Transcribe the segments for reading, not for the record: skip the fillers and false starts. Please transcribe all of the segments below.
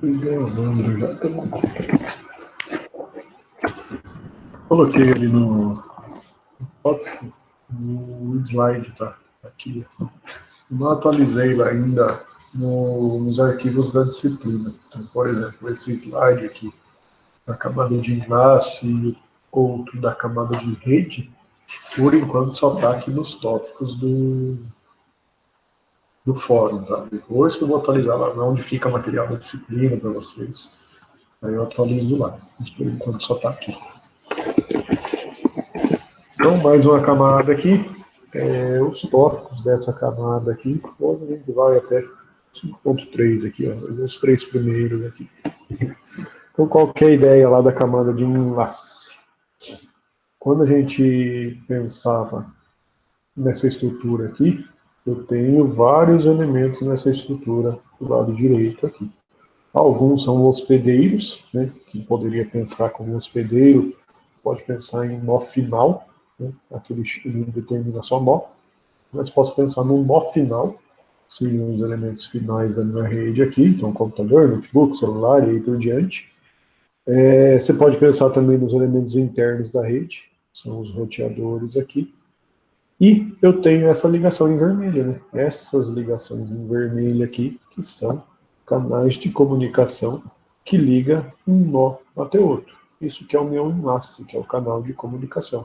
Gravando já, tá bom. Coloquei ali no slide, tá? Aqui. Não atualizei lá ainda nos arquivos da disciplina. Então, por exemplo, esse slide aqui, da camada de enlace e outro da camada de rede, por enquanto só está aqui nos tópicos do fórum, tá? Depois que eu vou atualizar lá onde fica o material da disciplina para vocês, aí eu atualizo lá. Mas por enquanto só está aqui. Então, mais uma camada aqui. Os tópicos dessa camada aqui, hoje a gente vai até 5.3 aqui, ó, os 3 primeiros aqui. Então, qual que é a ideia lá da camada de enlace? Quando a gente pensava nessa estrutura aqui, eu tenho vários elementos nessa estrutura do lado direito aqui. Alguns são hospedeiros, né, que poderia pensar como hospedeiro, pode pensar em nó final, né, aquele que determina só nó, mas posso pensar num nó final, seriam os elementos finais da minha rede aqui, então computador, notebook, celular e aí por diante. Você pode pensar também nos elementos internos da rede, são os roteadores aqui. E eu tenho essa ligação em vermelho, né? Essas ligações em vermelho aqui, que são canais de comunicação que liga um nó até outro. Isso que é o meu enlace, que é o canal de comunicação.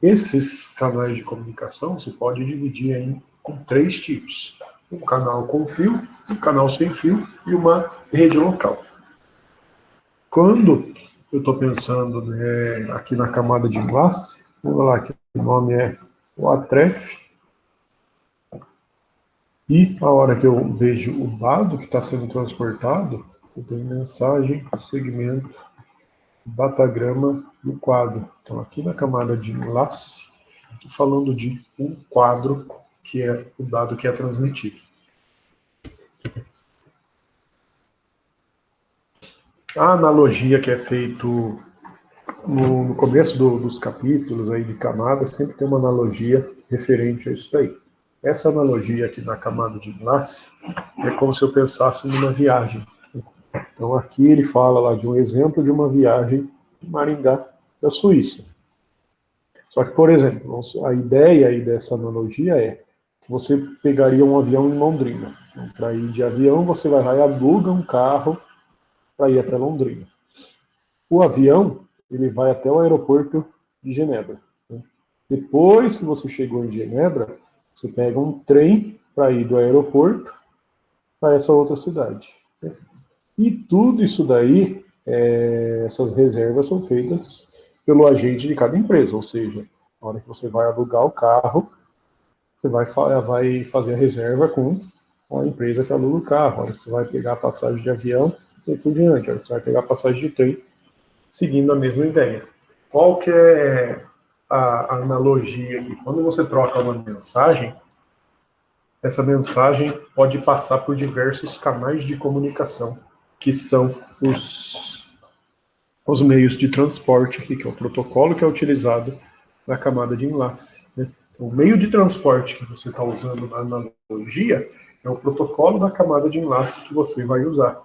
Esses canais de comunicação você pode dividir com 3 tipos. Um canal com fio, um canal sem fio e uma rede local. Quando eu estou pensando, né, aqui na camada de enlace, vamos lá, que o nome é o atref, e a hora que eu vejo o dado que está sendo transportado, eu tenho mensagem, segmento, datagrama e o quadro. Então, aqui na camada de enlace, estou falando de um quadro, que é o dado que é transmitido. A analogia que é feito no começo dos capítulos aí de camadas, sempre tem uma analogia referente a isso daí. Essa analogia aqui na camada de enlace é como se eu pensasse numa viagem. Então aqui ele fala lá de um exemplo de uma viagem de Maringá, da Suíça. Só que, por exemplo, a ideia aí dessa analogia é que você pegaria um avião em Londrina. Então, para ir de avião, você vai lá e aluga um carro para ir até Londrina. O avião, ele vai até o aeroporto de Genebra. Depois que você chegou em Genebra, você pega um trem para ir do aeroporto para essa outra cidade. E tudo isso daí, essas reservas são feitas pelo agente de cada empresa, ou seja, na hora que você vai alugar o carro, você vai fazer a reserva com a empresa que aluga o carro, a hora que você vai pegar a passagem de avião e por diante, a hora que você vai pegar a passagem de trem, seguindo a mesma ideia. Qual que é a analogia aqui? Quando você troca uma mensagem, essa mensagem pode passar por diversos canais de comunicação, que são os meios de transporte aqui, que é o protocolo que é utilizado na camada de enlace. Né? Então, o meio de transporte que você está usando na analogia é o protocolo da camada de enlace que você vai usar.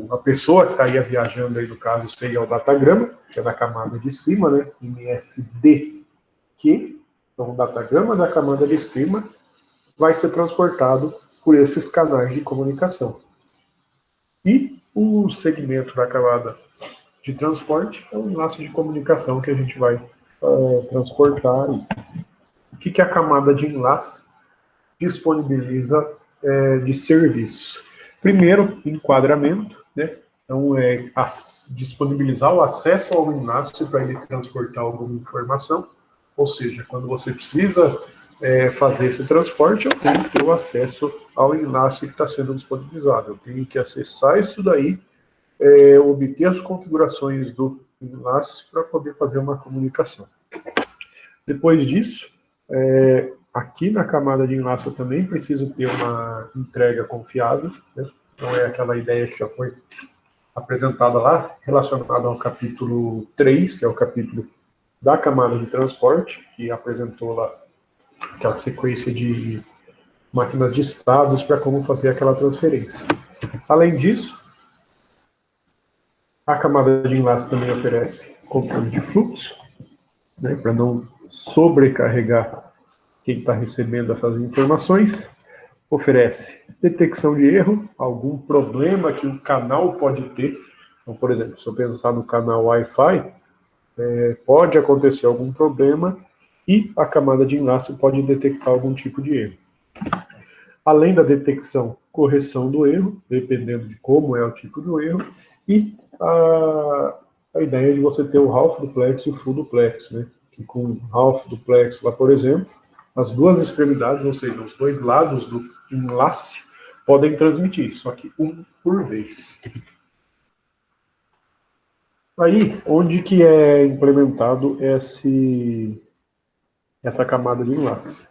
A pessoa que estaria viajando aí, no caso, seria o datagrama, que é da camada de cima, né? MSDQ. Então, o datagrama da camada de cima vai ser transportado por esses canais de comunicação. E o segmento da camada de transporte é o enlace de comunicação que a gente vai transportar. O que a camada de enlace disponibiliza de serviço? Primeiro, enquadramento, né? Então, disponibilizar o acesso ao enlace para ele transportar alguma informação, ou seja, quando você precisa fazer esse transporte, eu tenho que ter o acesso ao enlace que está sendo disponibilizado. Eu tenho que acessar isso daí, obter as configurações do enlace para poder fazer uma comunicação. Depois disso, aqui na camada de enlace eu também preciso ter uma entrega confiável, né? Então é aquela ideia que já foi apresentada lá, relacionada ao capítulo 3, que é o capítulo da camada de transporte, que apresentou lá aquela sequência de máquinas de estados para como fazer aquela transferência. Além disso, a camada de enlace também oferece controle de fluxo, né, para não sobrecarregar quem está recebendo essas informações. Oferece detecção de erro, algum problema que o canal pode ter. Então, por exemplo, se eu pensar no canal Wi-Fi, pode acontecer algum problema e a camada de enlace pode detectar algum tipo de erro. Além da detecção, correção do erro, dependendo de como é o tipo do erro, e a ideia de você ter o half duplex e o full duplex, né? Que com o half duplex lá, por exemplo, as duas extremidades, ou seja, os dois lados do enlace, podem transmitir, só que um por vez. Aí, onde que é implementado essa camada de enlace?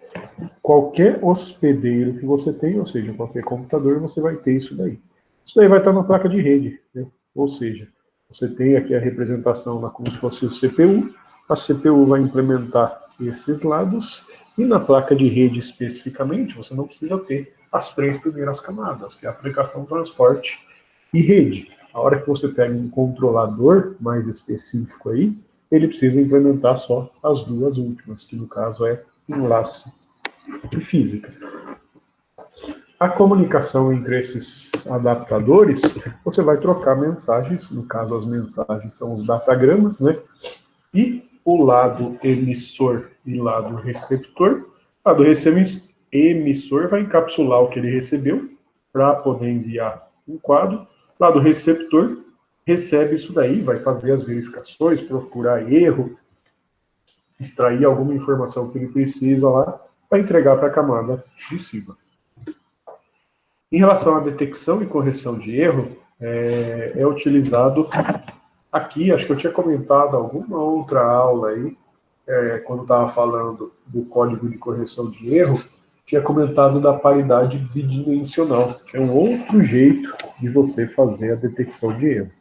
Qualquer hospedeiro que você tem, ou seja, qualquer computador, você vai ter isso daí. Isso daí vai estar na placa de rede, né? Ou seja, você tem aqui a representação lá como se fosse o CPU, a CPU vai implementar esses lados, e na placa de rede especificamente, você não precisa ter as três primeiras camadas, que é a aplicação, transporte e rede. A hora que você pega um controlador mais específico aí, ele precisa implementar só as duas últimas, que no caso é enlace e física. A comunicação entre esses adaptadores, você vai trocar mensagens, no caso as mensagens são os datagramas, né? E o lado emissor e lado receptor. O lado emissor vai encapsular o que ele recebeu para poder enviar um quadro. O lado receptor recebe isso daí, vai fazer as verificações, procurar erro, extrair alguma informação que ele precisa lá para entregar para a camada de cima. Em relação à detecção e correção de erro, é utilizado aqui, acho que eu tinha comentado alguma outra aula aí, quando estava falando do código de correção de erro, tinha comentado da paridade bidimensional, que é um outro jeito de você fazer a detecção de erro.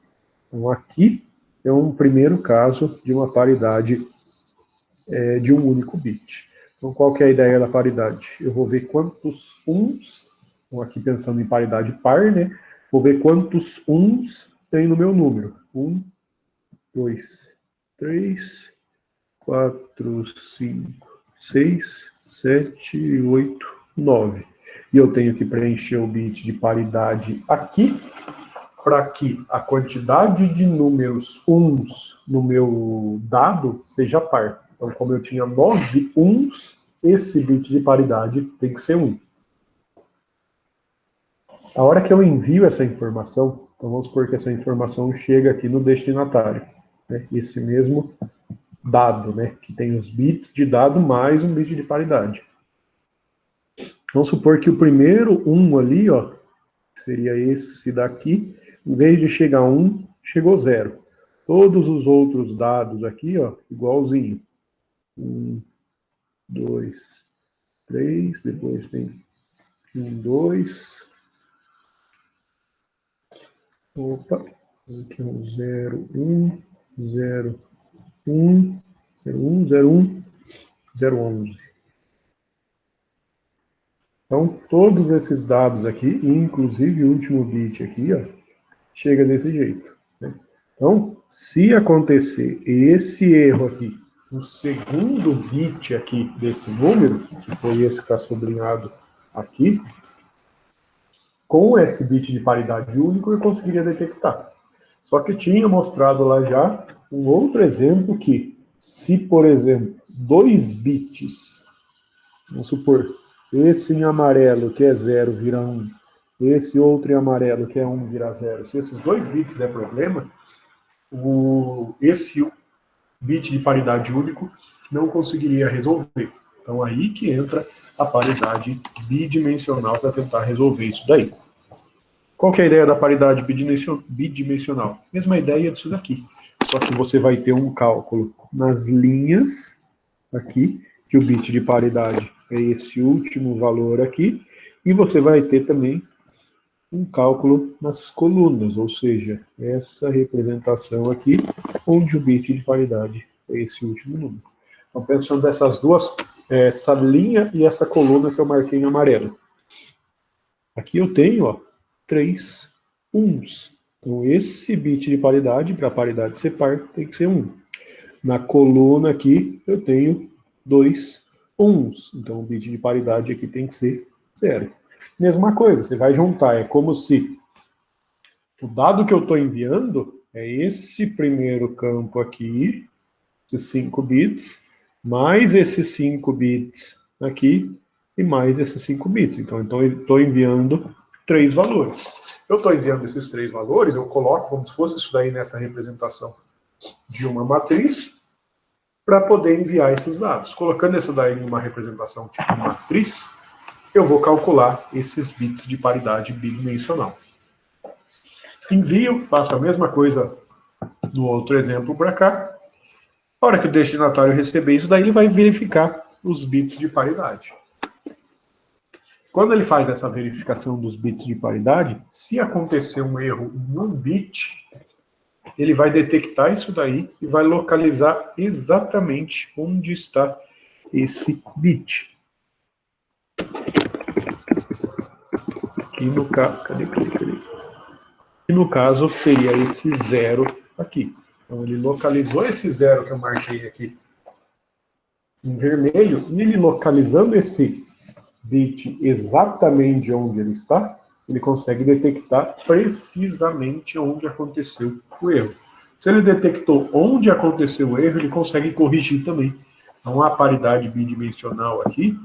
Então aqui é um primeiro caso de uma paridade de um único bit. Então qual que é a ideia da paridade? Eu vou ver quantos uns, então aqui pensando em paridade par, né? Vou ver quantos uns tem no meu número. 1, 2, 3, 4, 5, 6, 7, 8, 9. E eu tenho que preencher o bit de paridade aqui, para que a quantidade de números uns no meu dado seja par. Então, como eu tinha 9 uns, esse bit de paridade tem que ser 1. A hora que eu envio essa informação, então vamos supor que essa informação chega aqui no destinatário, né? Esse mesmo dado, né? Que tem os bits de dado mais um bit de paridade. Vamos supor que o primeiro 1 ali, ó, seria esse daqui, em vez de chegar 1, chegou 0. Todos os outros dados aqui, ó, igualzinho. 1, 2, 3, depois tem 1, 2. Opa, aqui é um 0, 1, 0, 1, 0, 1, 0, 1, 0, 11. Então, todos esses dados aqui, inclusive o último bit aqui, ó, chega desse jeito, né? Então, se acontecer esse erro aqui, o segundo bit aqui desse número, que foi esse que está sublinhado aqui, com esse bit de paridade único eu conseguiria detectar. Só que tinha mostrado lá já um outro exemplo que, se, por exemplo, 2 bits, vamos supor, esse em amarelo que é 0 vira 1, esse outro em amarelo que é 1 vira 0, se esses 2 bits der problema, esse bit de paridade único não conseguiria resolver. Então aí que entra a paridade bidimensional para tentar resolver isso daí. Qual que é a ideia da paridade bidimensional? Mesma ideia disso daqui, só que você vai ter um cálculo nas linhas aqui, que o bit de paridade é esse último valor aqui, e você vai ter também um cálculo nas colunas, ou seja, essa representação aqui, onde o bit de paridade é esse último número. Então, pensando nessas duas, essa linha e essa coluna que eu marquei em amarelo. Aqui eu tenho, ó, 3 uns. Então, esse bit de paridade, para a paridade ser par, tem que ser 1. Na coluna aqui, eu tenho 2 uns. Então, o bit de paridade aqui tem que ser 0. Mesma coisa, você vai juntar. É como se o dado que eu estou enviando é esse primeiro campo aqui, esses 5 bits, mais esses 5 bits aqui, e mais esses 5 bits. Então, eu estou enviando 3 valores. Eu estou enviando esses 3 valores, eu coloco como se fosse isso daí nessa representação de uma matriz, para poder enviar esses dados. Colocando isso daí em uma representação tipo matriz, eu vou calcular esses bits de paridade bidimensional. Envio, faço a mesma coisa no outro exemplo para cá. A hora que o destinatário receber isso, daí ele vai verificar os bits de paridade. Quando ele faz essa verificação dos bits de paridade, se acontecer um erro em um bit, ele vai detectar isso daí e vai localizar exatamente onde está esse bit. Aqui no caso, cadê? E no caso seria esse 0 aqui. Então ele localizou esse 0 que eu marquei aqui em vermelho, e ele localizando esse bit exatamente onde ele está, ele consegue detectar precisamente onde aconteceu o erro. Se ele detectou onde aconteceu o erro, ele consegue corrigir também. Então a paridade bidimensional aqui,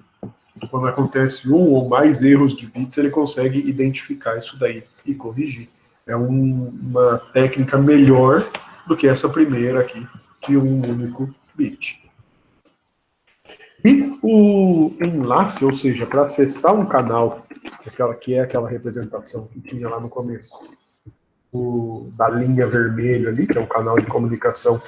quando acontece um ou mais erros de bits, ele consegue identificar isso daí e corrigir. É uma técnica melhor do que essa primeira aqui, de um único bit. E o enlace, ou seja, para acessar um canal, que é aquela representação que tinha lá no começo, da linha vermelha ali, que é um canal de comunicação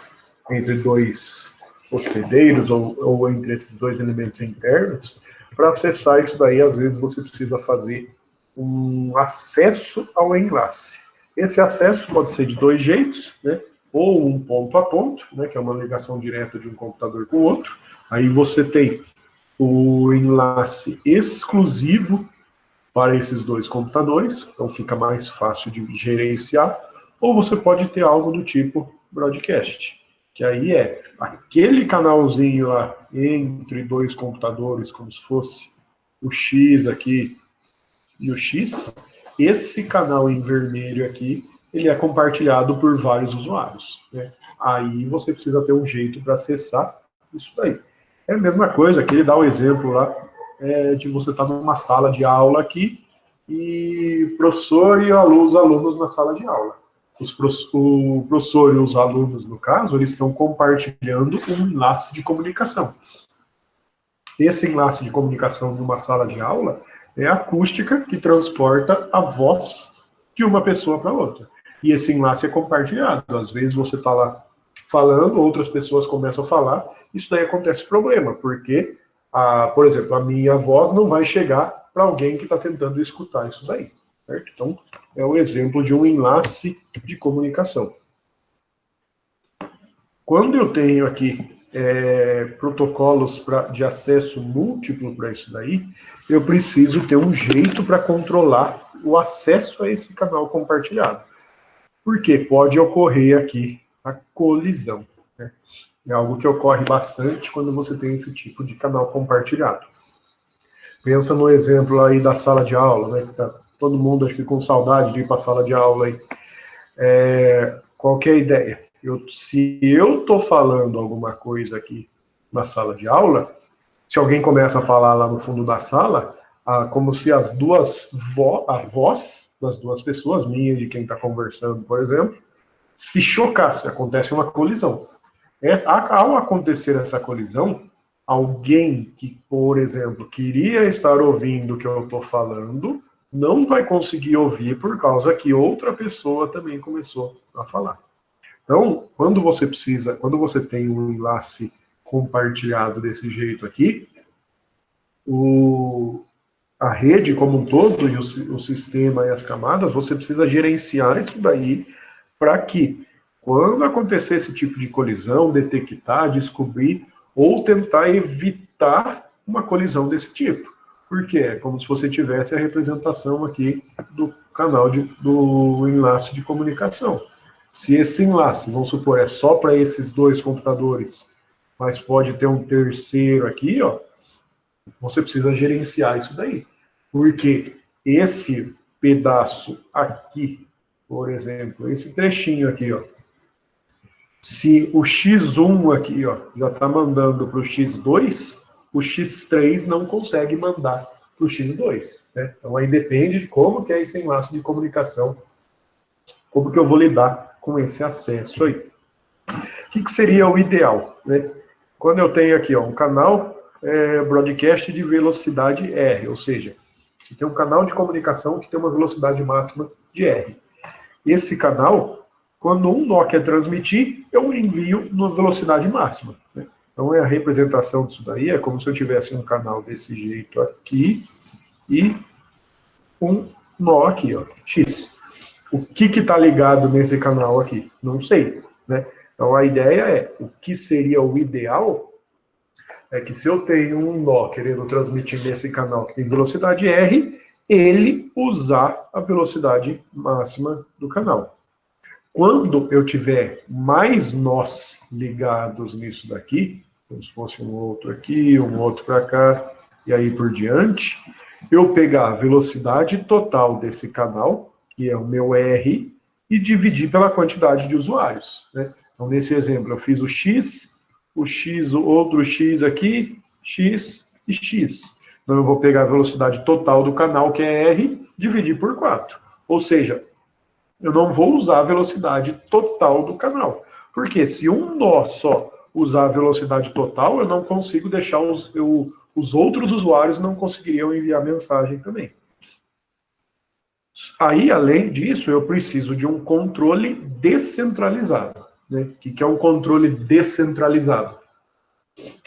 entre dois hospedeiros ou entre esses dois elementos internos, para acessar isso daí, às vezes você precisa fazer um acesso ao enlace. Esse acesso pode ser de 2 jeitos, né? Ou um ponto a ponto, né, que é uma ligação direta de um computador com o outro. Aí você tem o enlace exclusivo para esses 2 computadores, então fica mais fácil de gerenciar. Ou você pode ter algo do tipo broadcast, que aí é aquele canalzinho lá entre 2 computadores, como se fosse o X aqui e o X. Esse canal em vermelho aqui, ele é compartilhado por vários usuários, né? Aí você precisa ter um jeito para acessar isso daí. É a mesma coisa, aqui ele dá o exemplo lá de você estar numa sala de aula aqui e professor e os alunos na sala de aula. O professor e os alunos, no caso, eles estão compartilhando um enlace de comunicação. Esse enlace de comunicação numa sala de aula é a acústica que transporta a voz de uma pessoa para outra. E esse enlace é compartilhado. Às vezes você está lá falando, outras pessoas começam a falar, isso daí acontece problema, porque, por exemplo, a minha voz não vai chegar para alguém que está tentando escutar isso daí. Certo? Então, é um exemplo de um enlace de comunicação. Quando eu tenho aqui protocolos de acesso múltiplo para isso daí, eu preciso ter um jeito para controlar o acesso a esse canal compartilhado. Porque pode ocorrer aqui a colisão, né? É algo que ocorre bastante quando você tem esse tipo de canal compartilhado. Pensa no exemplo aí da sala de aula, né? Que tá todo mundo acho que com saudade de ir para a sala de aula aí. Qual que é a ideia? Se eu estou falando alguma coisa aqui na sala de aula, se alguém começa a falar lá no fundo da sala, como se a voz das 2 pessoas, minha e de quem está conversando, por exemplo, se chocasse, acontece uma colisão. Ao acontecer essa colisão, alguém que, por exemplo, queria estar ouvindo o que eu estou falando, não vai conseguir ouvir por causa que outra pessoa também começou a falar. Então, quando você tem um enlace compartilhado desse jeito aqui, a rede como um todo, e o sistema e as camadas, você precisa gerenciar isso daí para que, quando acontecer esse tipo de colisão, detectar, descobrir, ou tentar evitar uma colisão desse tipo. Porque é como se você tivesse a representação aqui do canal do enlace de comunicação. Se esse enlace, vamos supor, é só para esses dois computadores, mas pode ter um terceiro aqui, ó, você precisa gerenciar isso daí. Porque esse pedaço aqui, por exemplo, esse trechinho aqui, ó, se o X1 aqui, ó, já está mandando para o X2, o X3 não consegue mandar para o X2. Né? Então aí depende de como que é esse enlace de comunicação, como que eu vou lidar com esse acesso aí. O que seria o ideal? Né? Quando eu tenho aqui ó, um canal broadcast de velocidade R, ou seja, você tem um canal de comunicação que tem uma velocidade máxima de R. Esse canal, quando um nó quer transmitir, eu envio na velocidade máxima. Né? Então, a representação disso daí é como se eu tivesse um canal desse jeito aqui e um nó aqui, ó, X. O que está ligado nesse canal aqui? Não sei. Né? Então, a ideia é, o que seria o ideal é que se eu tenho um nó querendo transmitir nesse canal que tem velocidade R, ele usar a velocidade máxima do canal. Quando eu tiver mais nós ligados nisso daqui, como se fosse um outro aqui, um outro para cá, e aí por diante, eu pegar a velocidade total desse canal, que é o meu R, e dividir pela quantidade de usuários. Né? Então, nesse exemplo, eu fiz o X, o outro X aqui, X e X. Então, eu vou pegar a velocidade total do canal, que é R, dividir por 4. Ou seja, eu não vou usar a velocidade total do canal. Porque se um nó só usar a velocidade total, eu não consigo deixar os outros usuários não conseguiriam enviar mensagem também. Aí, além disso, eu preciso de um controle descentralizado. Né? O que é um controle descentralizado?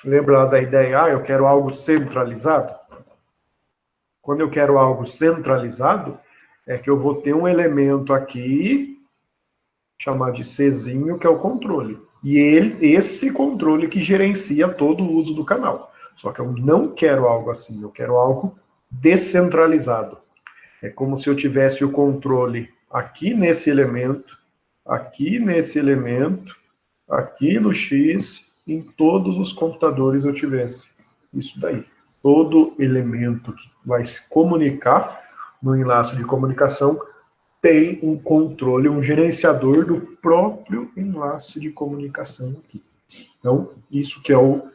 Lembra lá da ideia, eu quero algo centralizado? Quando eu quero algo centralizado, é que eu vou ter um elemento aqui, chamar de Czinho, que é o controle. E esse controle que gerencia todo o uso do canal. Só que eu não quero algo assim, eu quero algo descentralizado. É como se eu tivesse o controle aqui nesse elemento, aqui no X, em todos os computadores eu tivesse isso daí. Todo elemento que vai se comunicar no enlace de comunicação tem um controle, um gerenciador do próprio enlace de comunicação aqui. Então, isso que é o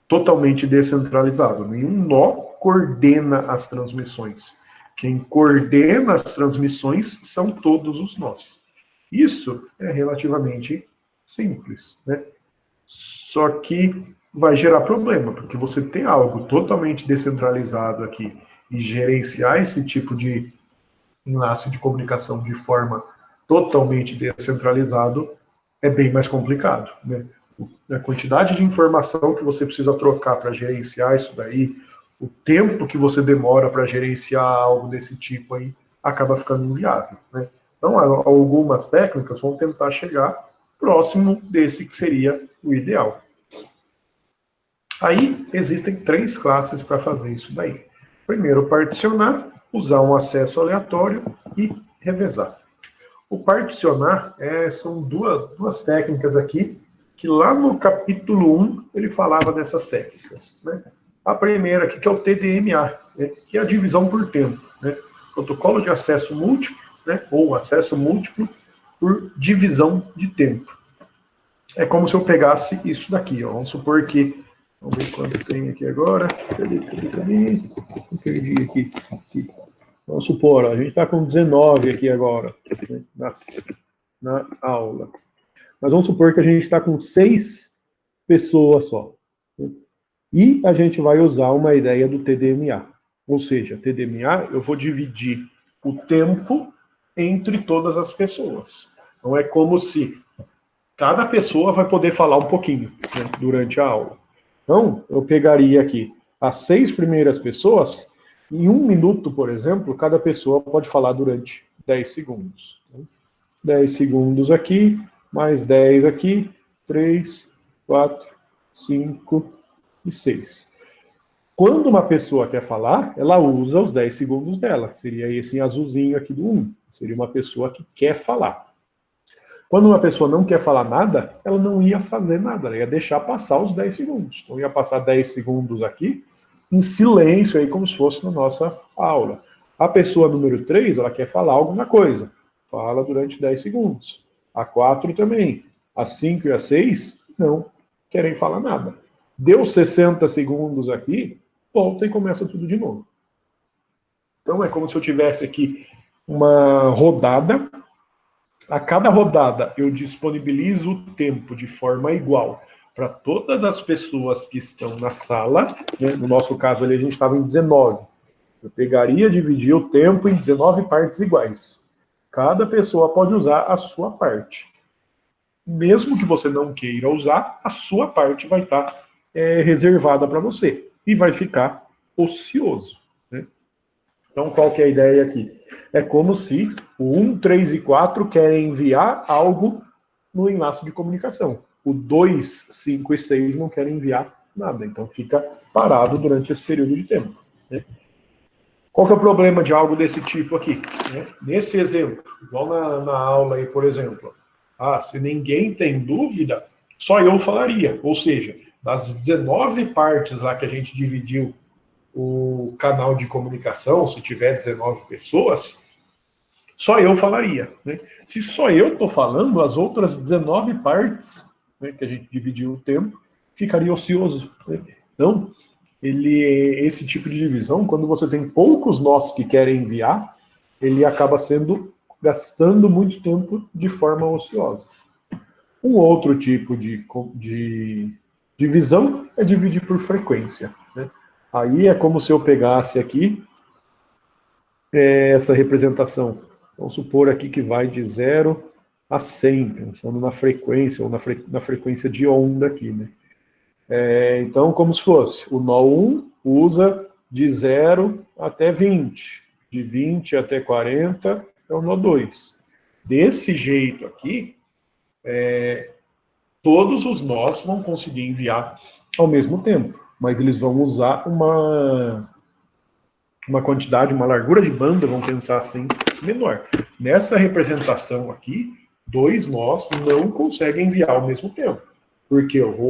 totalmente descentralizado. Nenhum nó coordena as transmissões. Quem coordena as transmissões são todos os nós. Isso é relativamente simples, né? Só que vai gerar problema, porque você tem algo totalmente descentralizado aqui e gerenciar esse tipo de enlace de comunicação de forma totalmente descentralizado é bem mais complicado, né? A quantidade de informação que você precisa trocar para gerenciar isso daí, o tempo que você demora para gerenciar algo desse tipo aí, acaba ficando inviável, né? Então, algumas técnicas vão tentar chegar próximo desse que seria o ideal. Aí, existem 3 classes para fazer isso daí. Primeiro, particionar, usar um acesso aleatório e revezar. O particionar são duas técnicas aqui, que lá no capítulo 1 ele falava dessas técnicas. Né? A primeira aqui, que é o TDMA, né? Que é a divisão por tempo. Né? Protocolo de acesso múltiplo, né? Ou acesso múltiplo por divisão de tempo. É como se eu pegasse isso daqui. Ó. Vamos supor que... Vamos ver quantos tem aqui agora. Cadê? Perdi aqui. Vamos supor, ó, a gente está com 19 aqui agora, né, na aula. Mas vamos supor que a gente está com 6 pessoas só. Né? E a gente vai usar uma ideia do TDMA. Ou seja, TDMA, eu vou dividir o tempo entre todas as pessoas. Então é como se cada pessoa vai poder falar um pouquinho, né, durante a aula. Então, eu pegaria aqui as 6 primeiras pessoas, em 1 minuto, por exemplo, cada pessoa pode falar durante 10 segundos. 10 segundos aqui, mais 10 aqui, 3, 4, 5 e 6. Quando uma pessoa quer falar, ela usa os 10 segundos dela, seria esse azulzinho aqui do 1. Seria uma pessoa que quer falar. Quando uma pessoa não quer falar nada, ela não ia fazer nada, ela ia deixar passar os 10 segundos. Então ia passar 10 segundos aqui, em silêncio, aí, como se fosse na nossa aula. A pessoa número 3, ela quer falar alguma coisa. Fala durante 10 segundos. A 4 também. A 5 e a 6 não querem falar nada. Deu 60 segundos aqui, volta e começa tudo de novo. Então é como se eu tivesse aqui uma rodada. A cada rodada eu disponibilizo o tempo de forma igual para todas as pessoas que estão na sala. Né? No nosso caso ali a gente estava em 19. Eu pegaria e dividia o tempo em 19 partes iguais. Cada pessoa pode usar a sua parte. Mesmo que você não queira usar, a sua parte vai estar reservada para você. E vai ficar ocioso. Né? Então, qual que é a ideia aqui? É como se o 1, 3 e 4 querem enviar algo no enlace de comunicação. O 2, 5 e 6 não querem enviar nada. Então, fica parado durante esse período de tempo. Né? Qual que é o problema de algo desse tipo aqui? Né? Nesse exemplo, igual na aula aí, por exemplo, se ninguém tem dúvida, só eu falaria. Ou seja, das 19 partes lá que a gente dividiu o canal de comunicação, se tiver 19 pessoas, só eu falaria. Né? Se só eu estou falando, as outras 19 partes, né, que a gente dividiu o tempo, ficaria ocioso. Né? Então, esse tipo de divisão, quando você tem poucos nós que querem enviar, ele acaba gastando muito tempo de forma ociosa. Um outro tipo de divisão é dividir por frequência. Né? Aí é como se eu pegasse aqui essa representação. Vamos supor aqui que vai de 0 a 100, pensando na frequência, ou na frequência de onda aqui. Né? Então, como se fosse, o nó 1 usa de 0 até 20, de 20 até 40 é o nó 2. Desse jeito aqui, todos os nós vão conseguir enviar ao mesmo tempo, mas eles vão usar uma quantidade, uma largura de banda, vamos pensar assim, menor. Nessa representação aqui, 2 nós não conseguem enviar ao mesmo tempo, porque eu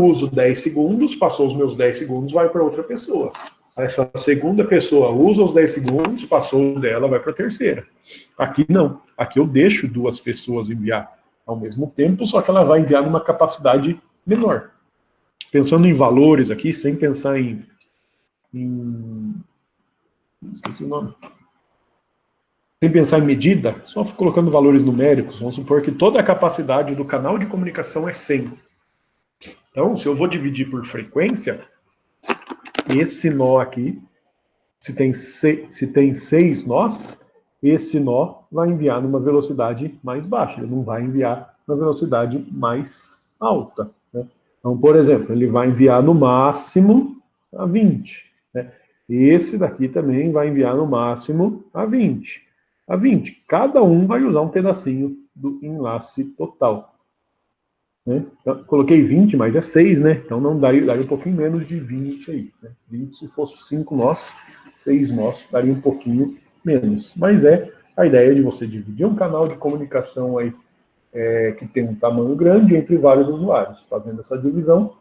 uso 10 segundos, passou os meus 10 segundos, vai para outra pessoa. Essa segunda pessoa usa os 10 segundos, passou dela, vai para a terceira. Aqui não. Aqui eu deixo 2 pessoas enviar ao mesmo tempo, só que ela vai enviar numa capacidade menor. Pensando em valores aqui, sem pensar em esqueci o nome. Sem pensar em medida, só colocando valores numéricos, vamos supor que toda a capacidade do canal de comunicação é 100. Então, se eu vou dividir por frequência, esse nó aqui, se tem 6 nós, esse nó vai enviar numa velocidade mais baixa, ele não vai enviar na velocidade mais alta. Né? Então, por exemplo, ele vai enviar no máximo a 20. Né? Esse daqui também vai enviar no máximo a 20. A 20. Cada um vai usar um pedacinho do enlace total. Né? Então, coloquei 20, mas é 6, né? Então não daria um pouquinho menos de 20 aí. Né? 20, se fosse 5 nós, 6 nós, daria um pouquinho menos. Mas é a ideia de você dividir um canal de comunicação aí, que tem um tamanho grande entre vários usuários. Fazendo essa divisão,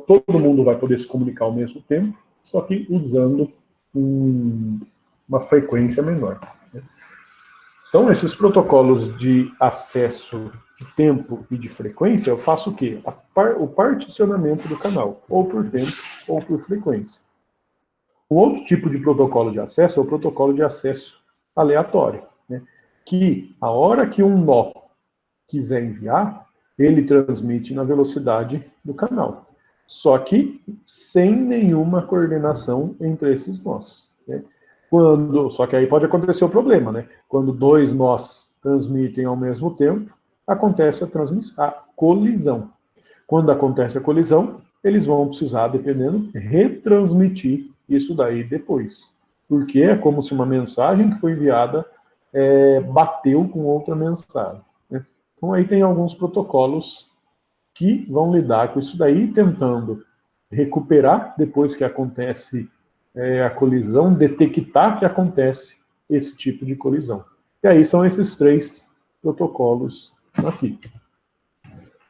todo mundo vai poder se comunicar ao mesmo tempo, só que usando uma frequência menor. Né? Então, esses protocolos de acesso de tempo e de frequência, eu faço o quê? O particionamento do canal, ou por tempo ou por frequência. Um outro tipo de protocolo de acesso é o protocolo de acesso aleatório, né? Que a hora que um nó quiser enviar, ele transmite na velocidade do canal. Só que sem nenhuma coordenação entre esses nós. Né? Só que aí pode acontecer o problema, né? Quando 2 nós transmitem ao mesmo tempo, acontece a colisão. Quando acontece a colisão, eles vão precisar, dependendo, retransmitir isso daí depois. Porque é como se uma mensagem que foi enviada bateu com outra mensagem. Né? Então aí tem alguns protocolos que vão lidar com isso daí, tentando recuperar depois que acontece a colisão, detectar que acontece esse tipo de colisão. E aí são esses 3 protocolos aqui.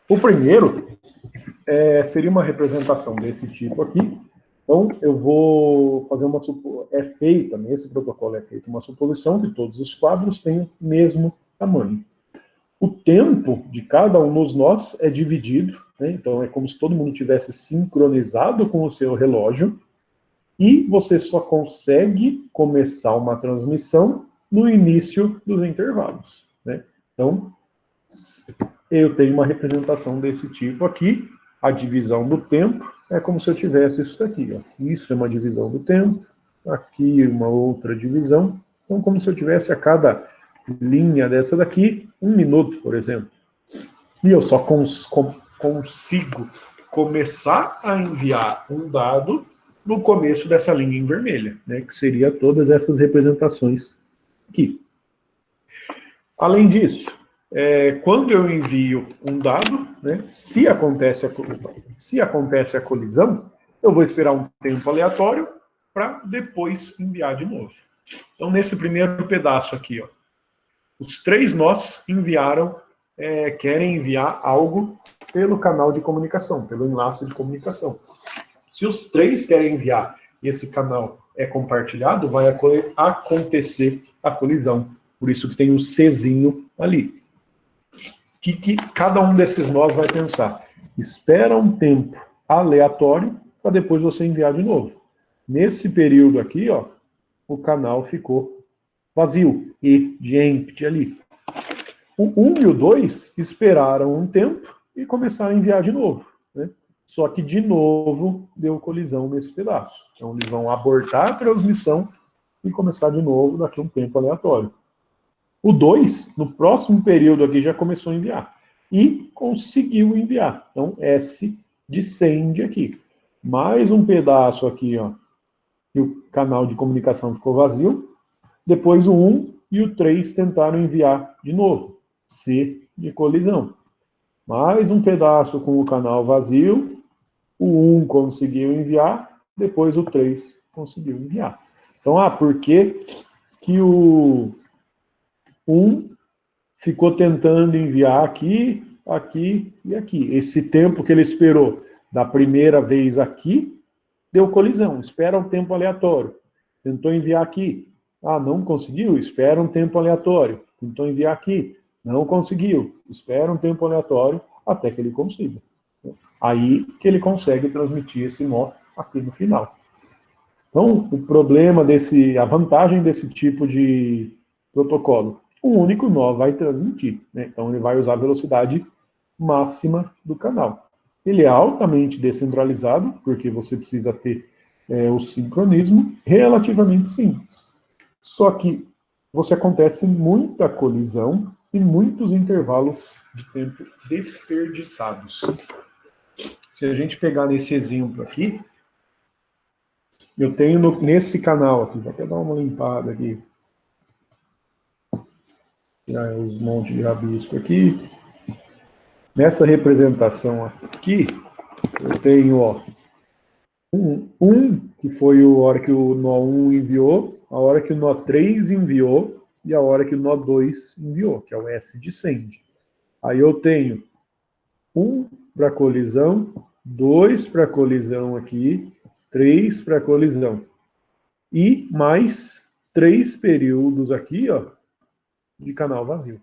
O primeiro seria uma representação desse tipo aqui. Então, eu vou fazer uma suposição. Nesse protocolo é feita uma suposição que todos os quadros têm o mesmo tamanho. O tempo de cada um dos nós é dividido, né? Então é como se todo mundo tivesse sincronizado com o seu relógio, e você só consegue começar uma transmissão no início dos intervalos, né? Então, eu tenho uma representação desse tipo aqui. A divisão do tempo é como se eu tivesse isso daqui, ó. Isso é uma divisão do tempo, aqui uma outra divisão. Então, como se eu tivesse a cada linha dessa daqui, 1 minuto, por exemplo. E eu só consigo começar a enviar um dado no começo dessa linha em vermelha, né, que seria todas essas representações aqui. Além disso, quando eu envio um dado, né, se acontece a colisão, eu vou esperar um tempo aleatório para depois enviar de novo. Então, nesse primeiro pedaço aqui, ó, os 3 nós querem enviar algo pelo canal de comunicação, pelo enlace de comunicação. Se os 3 querem enviar e esse canal é compartilhado, vai acontecer a colisão. Por isso que tem o Czinho ali. Que cada um desses nós vai pensar? Espera um tempo aleatório para depois você enviar de novo. Nesse período aqui, ó, o canal ficou vazio e de empty ali. O 1 e o 2 esperaram um tempo e começaram a enviar de novo, né? Só que, de novo, deu colisão nesse pedaço. Então, eles vão abortar a transmissão e começar de novo daqui a um tempo aleatório. O 2, no próximo período aqui, já começou a enviar. E conseguiu enviar. Então, S de send aqui. Mais um pedaço aqui, ó. E o canal de comunicação ficou vazio. Depois o 1 e o 3 tentaram enviar de novo. C de colisão. Mais um pedaço com o canal vazio. O 1 conseguiu enviar. Depois o 3 conseguiu enviar. Então, por que que o 1 ficou tentando enviar aqui, aqui e aqui? Esse tempo que ele esperou da primeira vez aqui, deu colisão. Espera um tempo aleatório. Tentou enviar aqui. Não conseguiu? Espera um tempo aleatório. Tentou enviar aqui. Não conseguiu. Espera um tempo aleatório até que ele consiga. Aí que ele consegue transmitir esse nó aqui no final. Então, o problema a vantagem desse tipo de protocolo, um único nó vai transmitir, né? Então, ele vai usar a velocidade máxima do canal. Ele é altamente descentralizado, porque você precisa ter o sincronismo relativamente simples. Só que acontece muita colisão e muitos intervalos de tempo desperdiçados. Se a gente pegar nesse exemplo aqui, eu tenho nesse canal aqui, vou até dar uma limpada aqui, tirar os montes de rabisco aqui. Nessa representação aqui, eu tenho, ó, que foi a hora que o nó 1 enviou, a hora que o nó 3 enviou e a hora que o nó 2 enviou, que é o S de send. Aí eu tenho 1 para colisão, 2 para colisão aqui, 3 para colisão. E mais 3 períodos aqui, ó, de canal vazio.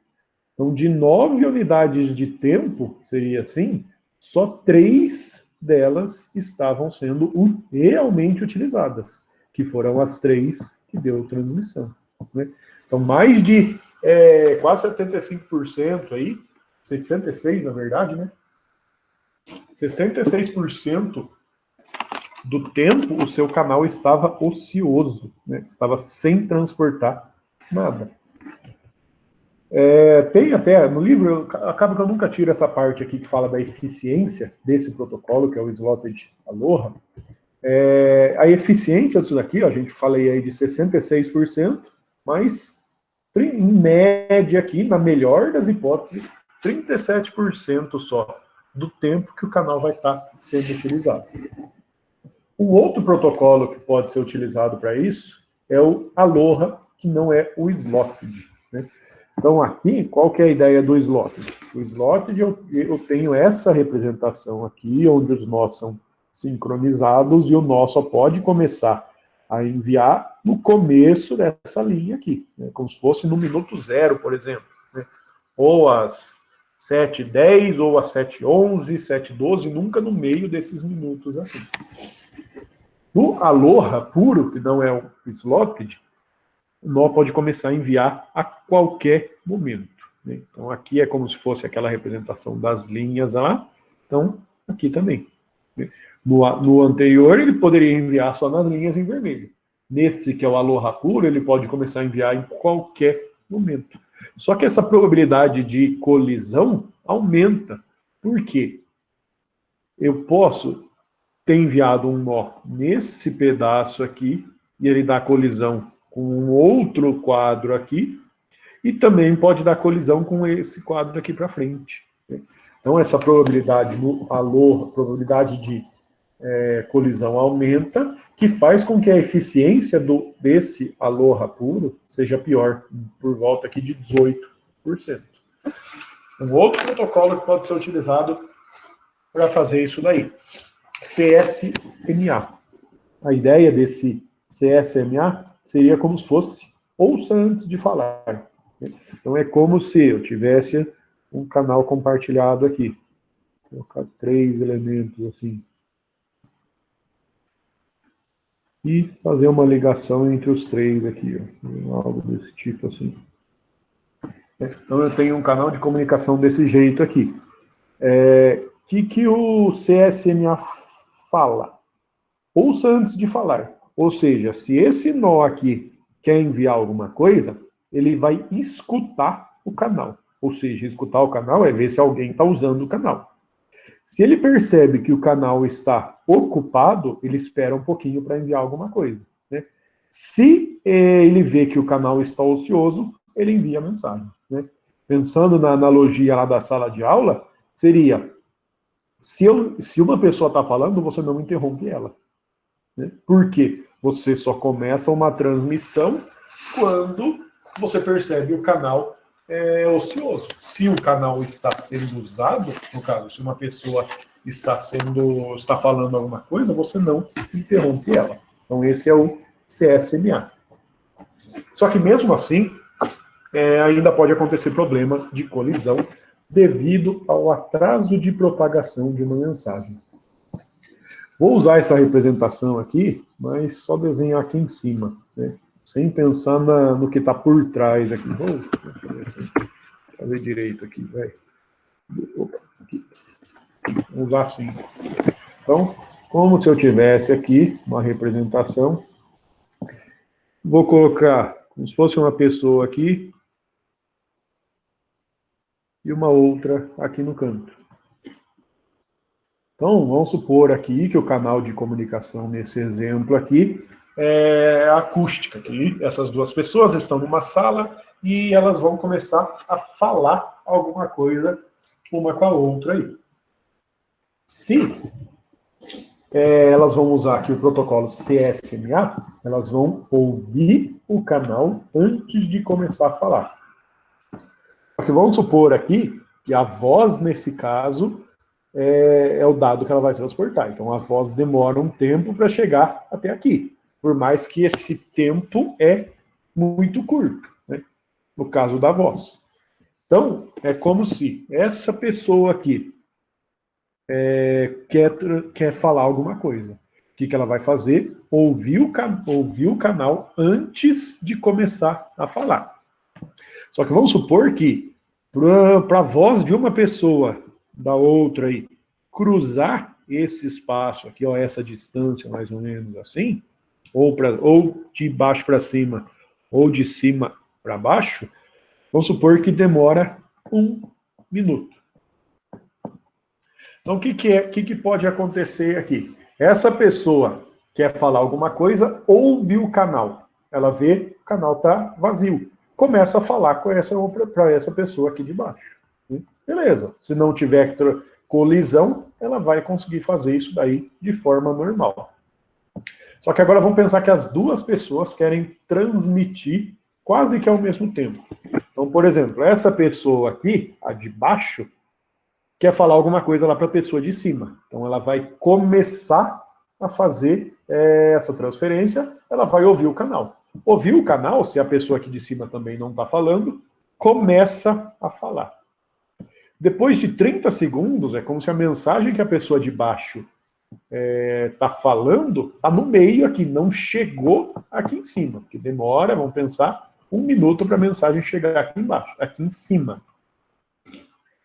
Então, de 9 unidades de tempo, seria assim, só 3 delas estavam sendo realmente utilizadas, que foram as 3 que deu transmissão, né? Então, mais de quase 75% aí, 66% na verdade, né? 66% do tempo o seu canal estava ocioso, né? Estava sem transportar nada. Tem até, no livro, acaba que eu nunca tiro essa parte aqui que fala da eficiência desse protocolo, que é o Slotted Aloha. A eficiência disso daqui, ó, a gente falei aí de 66%, mas em média aqui, na melhor das hipóteses, 37% só do tempo que o canal vai estar sendo utilizado. Um outro protocolo que pode ser utilizado para isso é o Aloha que não é o slotted, né? Então aqui, qual que é a ideia do slotted? O slotted, eu tenho essa representação aqui, onde os nós são sincronizados e o nó só pode começar a enviar no começo dessa linha aqui, né? Como se fosse no minuto 0, por exemplo, né? Ou às 7h10, ou às 7h11, 7h12, nunca no meio desses minutos assim. No Aloha puro, que não é o slotted, o nó pode começar a enviar a qualquer momento, né? Então aqui é como se fosse aquela representação das linhas lá, então aqui também, né? No anterior ele poderia enviar só nas linhas em vermelho. Nesse que é o Aloha puro, ele pode começar a enviar em qualquer momento. Só que essa probabilidade de colisão aumenta. Por quê? Eu posso ter enviado um nó nesse pedaço aqui, e ele dá colisão com um outro quadro aqui, e também pode dar colisão com esse quadro aqui para frente. Então essa probabilidade no Aloha, probabilidade de colisão aumenta, que faz com que a eficiência desse Aloha puro seja pior, por volta aqui de 18%. Um outro protocolo que pode ser utilizado para fazer isso daí, CSMA. A ideia desse CSMA seria como se fosse ouça antes de falar. Então é como se eu tivesse um canal compartilhado aqui. Vou colocar 3 elementos assim. E fazer uma ligação entre os 3 aqui, ó, algo desse tipo assim. Então eu tenho um canal de comunicação desse jeito aqui. Que o CSMA fala? Ouça antes de falar. Ou seja, se esse nó aqui quer enviar alguma coisa, ele vai escutar o canal. Ou seja, escutar o canal é ver se alguém está usando o canal. Se ele percebe que o canal está ocupado, ele espera um pouquinho para enviar alguma coisa, né? Se ele vê que o canal está ocioso, ele envia a mensagem, né? Pensando na analogia lá da sala de aula, seria, se uma pessoa está falando, você não interrompe ela, né? Por quê? Você só começa uma transmissão quando você percebe o canal ocioso. Se o canal está sendo usado, no caso, se uma pessoa está falando alguma coisa, você não interrompe ela. Então esse é o CSMA. Só que mesmo assim, ainda pode acontecer problema de colisão devido ao atraso de propagação de uma mensagem. Vou usar essa representação aqui, mas só desenhar aqui em cima, né? Sem pensar no que está por trás aqui. Vou fazer direito aqui, vai. Vamos usar assim. Então, como se eu tivesse aqui uma representação, vou colocar como se fosse uma pessoa aqui e uma outra aqui no canto. Então, vamos supor aqui que o canal de comunicação nesse exemplo aqui é acústica, que essas duas pessoas estão numa sala e elas vão começar a falar alguma coisa uma com a outra aí. Se elas vão usar aqui o protocolo CSMA, elas vão ouvir o canal antes de começar a falar. Só que vamos supor aqui que a voz, nesse caso, é o dado que ela vai transportar. Então a voz demora um tempo para chegar até aqui, por mais que esse tempo é muito curto, né? No caso da voz. Então, é como se essa pessoa aqui quer falar alguma coisa. O que ela vai fazer? Ouvir o canal antes de começar a falar. Só que vamos supor que, para a voz de uma pessoa da outra aí, cruzar esse espaço aqui, ó, essa distância mais ou menos assim, ou de baixo para cima, ou de cima para baixo, vamos supor que demora 1 minuto. Então, o que pode acontecer aqui? Essa pessoa quer falar alguma coisa, ouve o canal. Ela vê que o canal está vazio. Começa a falar para essa pessoa aqui de baixo. Beleza. Se não tiver colisão, ela vai conseguir fazer isso daí de forma normal. Só que agora vamos pensar que as duas pessoas querem transmitir quase que ao mesmo tempo. Então, por exemplo, essa pessoa aqui, a de baixo, quer falar alguma coisa lá para a pessoa de cima. Então, ela vai começar a fazer essa transferência, ela vai ouvir o canal. Ouvir o canal, se a pessoa aqui de cima também não está falando, começa a falar. Depois de 30 segundos, é como se a mensagem que a pessoa de baixo está falando, está no meio aqui, não chegou aqui em cima, porque demora, vamos pensar, 1 minuto para a mensagem chegar aqui embaixo, aqui em cima.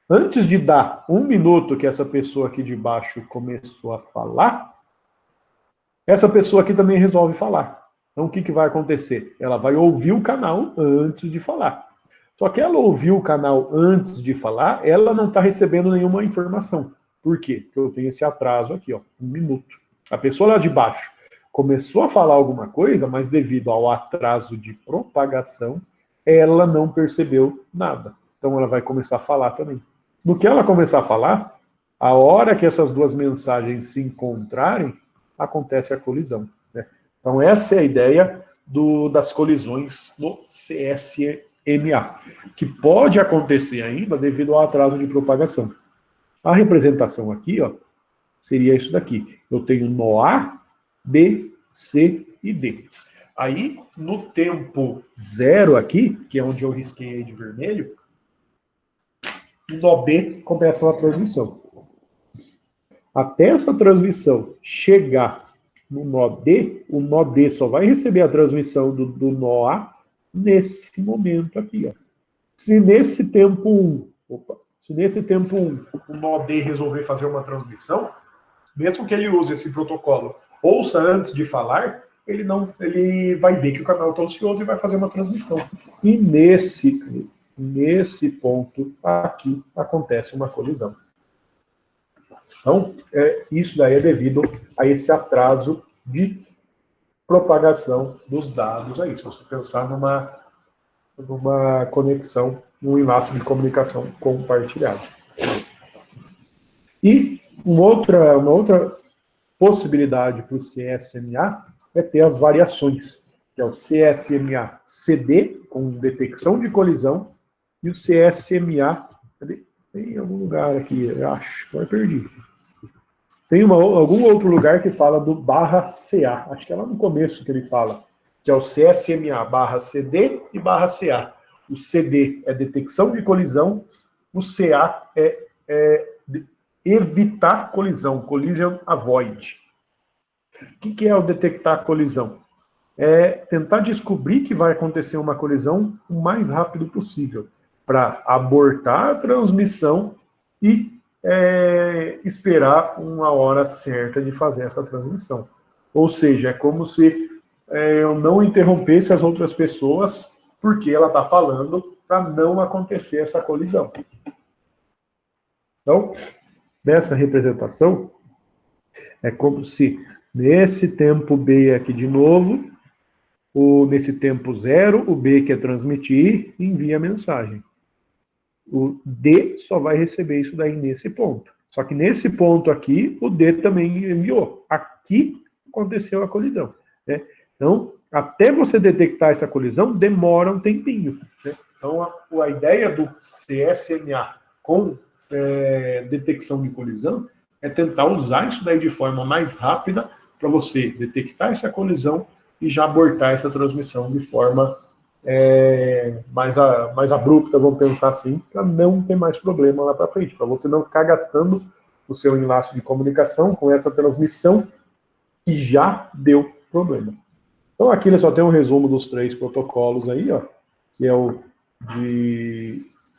Antes de dar 1 minuto que essa pessoa aqui de baixo começou a falar, essa pessoa aqui também resolve falar. Então o que vai acontecer? Ela vai ouvir o canal antes de falar. Só que ela ouviu o canal antes de falar, ela não está recebendo nenhuma informação. Por quê? Porque eu tenho esse atraso aqui, ó, 1 minuto. A pessoa lá de baixo começou a falar alguma coisa, mas devido ao atraso de propagação, ela não percebeu nada. Então ela vai começar a falar também. No que ela começar a falar, a hora que essas duas mensagens se encontrarem, acontece a colisão, né? Então essa é a ideia das colisões no CSMA, que pode acontecer ainda devido ao atraso de propagação. A representação aqui, ó, seria isso daqui. Eu tenho nó A, B, C e D. Aí, no tempo 0 aqui, que é onde eu risquei aí de vermelho, nó B começa a transmissão. Até essa transmissão chegar no nó D, o nó D só vai receber a transmissão do nó A nesse momento aqui, ó. Se nesse tempo 1, o nó D resolver fazer uma transmissão, mesmo que ele use esse protocolo, ouça antes de falar, ele vai ver que o canal está ocioso e vai fazer uma transmissão. E nesse ponto aqui acontece uma colisão. Então, isso daí é devido a esse atraso de propagação dos dados aí. Se você pensar numa conexão, num enlace de comunicação compartilhado. E uma outra possibilidade para o CSMA é ter as variações, que é o CSMA-CD, com detecção de colisão, e o CSMA... Tem algum lugar aqui, eu acho, agora perdi. Tem algum outro lugar que fala do /CA, acho que é lá no começo que ele fala, que é o CSMA/CD e /CA. O CD é detecção de colisão, o CA é evitar colisão, collision avoid. O que é o detectar colisão? É tentar descobrir que vai acontecer uma colisão o mais rápido possível, para abortar a transmissão e esperar uma hora certa de fazer essa transmissão. Ou seja, é como se eu não interrompesse as outras pessoas porque ela está falando para não acontecer essa colisão. Então, nessa representação, é como se nesse tempo B aqui de novo, nesse tempo 0, o B quer transmitir e envia a mensagem. O D só vai receber isso daí nesse ponto. Só que nesse ponto aqui, o D também enviou. Aqui aconteceu a colisão, né? Então, até você detectar essa colisão, demora um tempinho, né? Então, a ideia do CSMA com detecção de colisão é tentar usar isso daí de forma mais rápida para você detectar essa colisão e já abortar essa transmissão de forma mais abrupta, vamos pensar assim, para não ter mais problema lá para frente, para você não ficar gastando o seu enlace de comunicação com essa transmissão que já deu problema. Então aqui ele só tem um resumo dos 3 protocolos aí, ó, que é o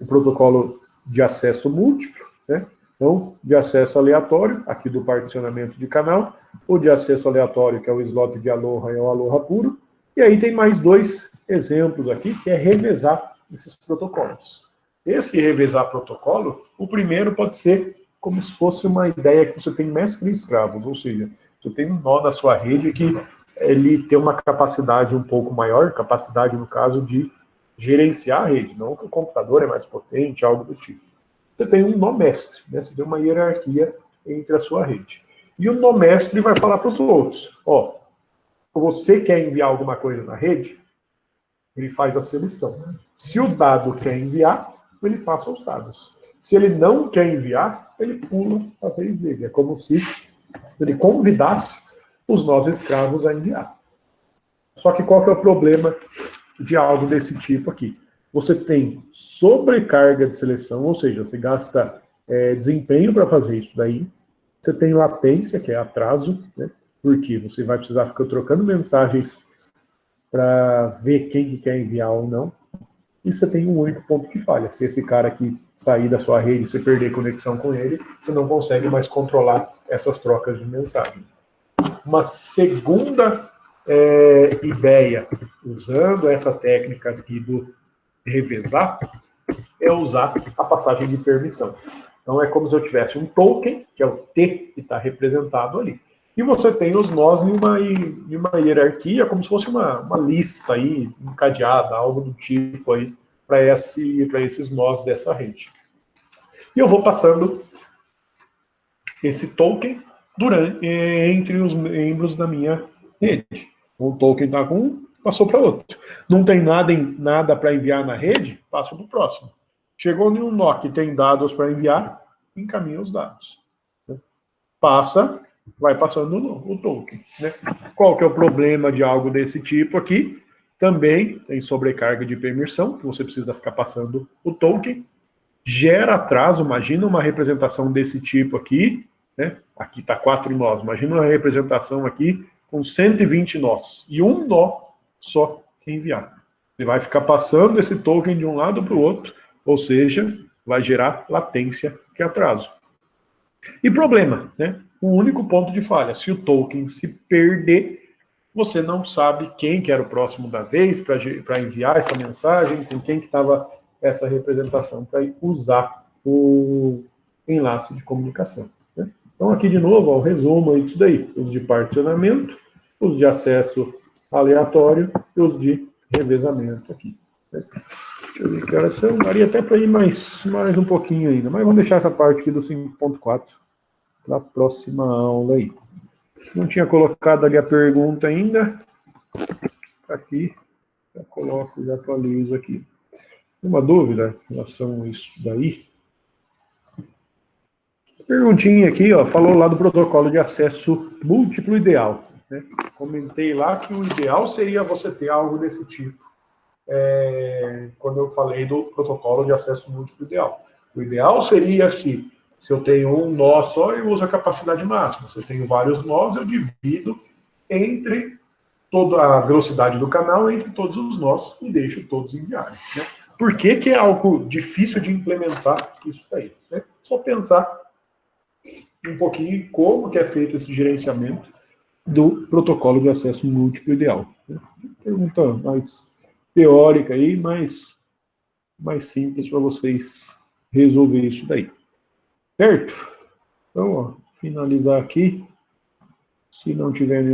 protocolo de acesso múltiplo, né? Então, de acesso aleatório, aqui do particionamento de canal, o de acesso aleatório, que é o slot de Aloha e o Aloha puro, e aí tem mais 2 exemplos aqui, que é revezar esses protocolos. Esse revezar protocolo, o primeiro pode ser como se fosse uma ideia que você tem mestre e escravos, ou seja, você tem um nó na sua rede que ele tem uma capacidade um pouco maior, capacidade no caso de gerenciar a rede, não que o computador é mais potente, algo do tipo. Você tem um nó mestre, né? Você tem uma hierarquia entre a sua rede. E o nó mestre vai falar para os outros, ó, você quer enviar alguma coisa na rede? Ele faz a seleção. Se o dado quer enviar, ele passa os dados. Se ele não quer enviar, ele pula a vez dele. É como se ele convidasse os nós escravos a enviar. Só que qual que é o problema de algo desse tipo aqui? Você tem sobrecarga de seleção, ou seja, você gasta desempenho para fazer isso daí. Você tem latência, que é atraso, né? Porque você vai precisar ficar trocando mensagens para ver quem que quer enviar ou não. E você tem um único ponto que falha. Se esse cara aqui sair da sua rede, você perder conexão com ele, você não consegue mais controlar essas trocas de mensagem. Uma segunda ideia, usando essa técnica aqui do revezar, é usar a passagem de permissão. Então é como se eu tivesse um token, que é o T que está representado ali, e você tem os nós em uma hierarquia, como se fosse uma lista aí, encadeada, algo do tipo aí, para esses nós dessa rede. E eu vou passando esse token entre os membros da minha rede. Um token está com um, passou para outro. Não tem nada para enviar na rede, passa para o próximo. Chegou em um nó que tem dados para enviar, encaminha os dados. Passa, vai passando o token. Né? Qual que é o problema de algo desse tipo aqui? Também tem sobrecarga de permissão, que você precisa ficar passando o token. Gera atraso, imagina uma representação desse tipo aqui, né? Aqui está 4 nós, imagina uma representação aqui com 120 nós, e um nó só que enviar. Você vai ficar passando esse token de um lado para o outro, ou seja, vai gerar latência, que é atraso. E problema, né? Um único ponto de falha, se o token se perder, você não sabe quem que era o próximo da vez para enviar essa mensagem, com quem que estava essa representação, para usar o enlace de comunicação. Né? Então aqui de novo, ó, o resumo aí disso daí, os de particionamento, os de acesso aleatório e os de revezamento aqui. Né? Deixa eu ver que horas são, daria até para ir mais um pouquinho ainda, mas vamos deixar essa parte aqui do 5.4 para a próxima aula aí. Não tinha colocado ali a pergunta ainda. Aqui, já coloco, já atualizo aqui. Uma dúvida em relação a isso daí? Perguntinha aqui, ó, falou lá do protocolo de acesso múltiplo ideal. Né? Comentei lá que o ideal seria você ter algo desse tipo. Quando eu falei do protocolo de acesso múltiplo ideal. O ideal seria se eu tenho um nó só, eu uso a capacidade máxima. Se eu tenho vários nós, eu divido entre toda a velocidade do canal entre todos os nós e deixo todos enviarem. Né? Por que é algo difícil de implementar isso aí? Né? Só pensar um pouquinho em como que é feito esse gerenciamento do protocolo de acesso múltiplo ideal. Né? Pergunta mais teórica aí, mais simples para vocês resolver isso daí. Certo? Então, ó, finalizar aqui. Se não tiver